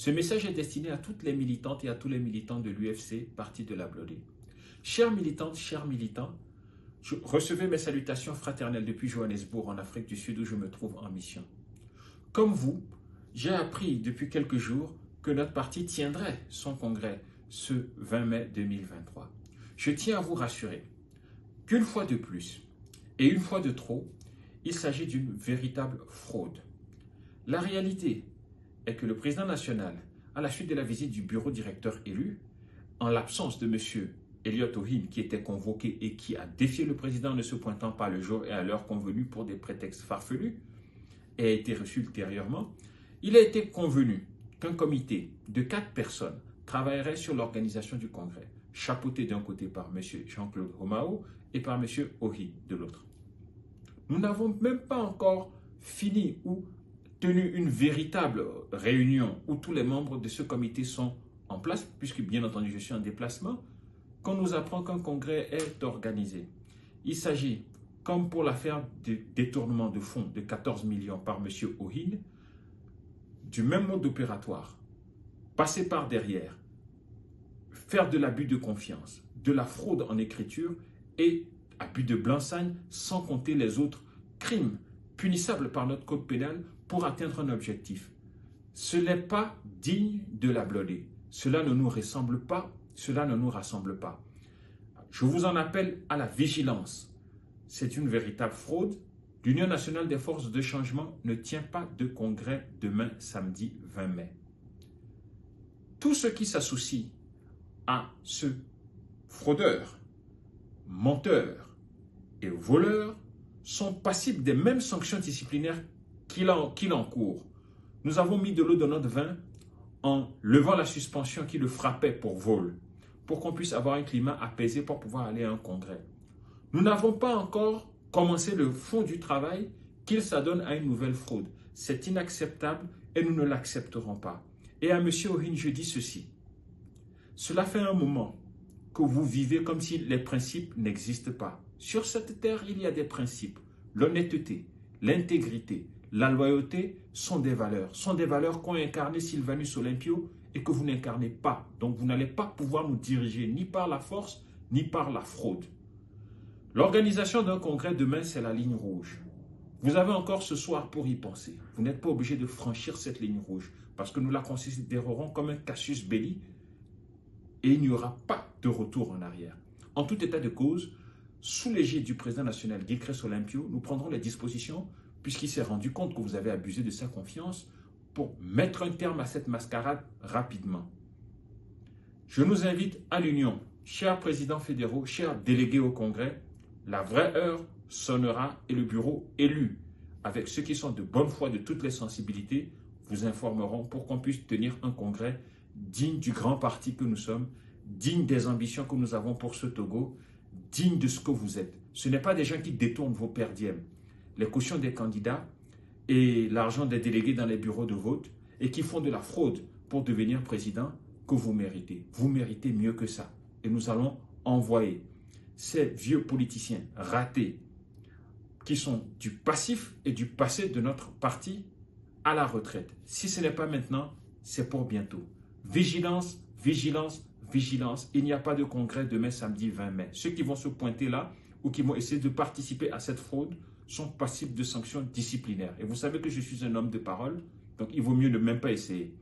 Ce message est destiné à toutes les militantes et à tous les militants de l'UFC, parti de la Blodé. Chères militantes, chers militants, recevez mes salutations fraternelles depuis Johannesburg, en Afrique du Sud, où je me trouve en mission. Comme vous, j'ai appris depuis quelques jours que notre parti tiendrait son congrès ce 20 mai 2023. Je tiens à vous rassurer qu'une fois de plus et une fois de trop, il s'agit d'une véritable fraude. La réalité est que le président national, à la suite de la visite du bureau directeur élu, en l'absence de M. Elliott Ohin, qui était convoqué et qui a défié le président ne se pointant pas le jour et à l'heure convenue pour des prétextes farfelus, et a été reçu ultérieurement, il a été convenu qu'un comité de 4 personnes travaillerait sur l'organisation du congrès, chapeauté d'un côté par M. Jean-Claude Romao et par M. Ohin de l'autre. Nous n'avons même pas encore fini ou tenu une véritable réunion où tous les membres de ce comité sont en place, puisque bien entendu je suis en déplacement, qu'on nous apprend qu'un congrès est organisé. Il s'agit, comme pour l'affaire de détournement de fonds de 14 millions par M. Ohin, du même mode opératoire, passer par derrière, faire de l'abus de confiance, de la fraude en écriture et abus de blanc-seing, sans compter les autres crimes punissables par notre code pénal pour atteindre un objectif. Ce n'est pas digne de la Blodé. Cela ne nous ressemble pas, cela ne nous rassemble pas. Je vous en appelle à la vigilance. C'est une véritable fraude. L'Union nationale des forces de changement ne tient pas de congrès demain, samedi 20 mai. Tous ceux qui s'associent à ce fraudeur, menteur et voleur sont passibles des mêmes sanctions disciplinaires qu'il encourt. Nous avons mis de l'eau dans notre vin en levant la suspension qui le frappait pour vol, pour qu'on puisse avoir un climat apaisé pour pouvoir aller à un congrès. Nous n'avons pas encore commencé le fond du travail qu'il s'adonne à une nouvelle fraude. C'est inacceptable et nous ne l'accepterons pas. Et à M. Ohin, je dis ceci. Cela fait un moment que vous vivez comme si les principes n'existent pas. Sur cette terre, il y a des principes. L'honnêteté, l'intégrité, la loyauté sont des valeurs qu'ont incarné Sylvanus Olympio et que vous n'incarnez pas. Donc vous n'allez pas pouvoir nous diriger ni par la force, ni par la fraude. L'organisation d'un congrès demain, c'est la ligne rouge. Vous avez encore ce soir pour y penser. Vous n'êtes pas obligé de franchir cette ligne rouge parce que nous la considérerons comme un casus belli et il n'y aura pas de retour en arrière. En tout état de cause, sous l'égide du président national Gilchrist Olympio, nous prendrons les dispositions puisqu'il s'est rendu compte que vous avez abusé de sa confiance pour mettre un terme à cette mascarade rapidement. Je nous invite à l'union. Chers présidents fédéraux, chers délégués au congrès, la vraie heure sonnera et le bureau élu, avec ceux qui sont de bonne foi de toutes les sensibilités, vous informeront pour qu'on puisse tenir un congrès digne du grand parti que nous sommes, digne des ambitions que nous avons pour ce Togo, digne de ce que vous êtes. Ce n'est pas des gens qui détournent vos perdièmes, les cautions des candidats et l'argent des délégués dans les bureaux de vote et qui font de la fraude pour devenir président que vous méritez. Vous méritez mieux que ça. Et nous allons envoyer ces vieux politiciens ratés qui sont du passif et du passé de notre parti à la retraite. Si ce n'est pas maintenant, c'est pour bientôt. Vigilance, vigilance, vigilance. Il n'y a pas de congrès demain samedi 20 mai. Ceux qui vont se pointer là ou qui vont essayer de participer à cette fraude sont passibles de sanctions disciplinaires. Et vous savez que je suis un homme de parole, donc il vaut mieux ne même pas essayer.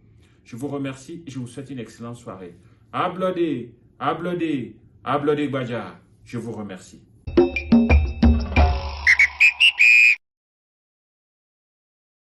Je vous remercie et je vous souhaite une excellente soirée. Ablodé, ablodé, ablodé Badja. Je vous remercie.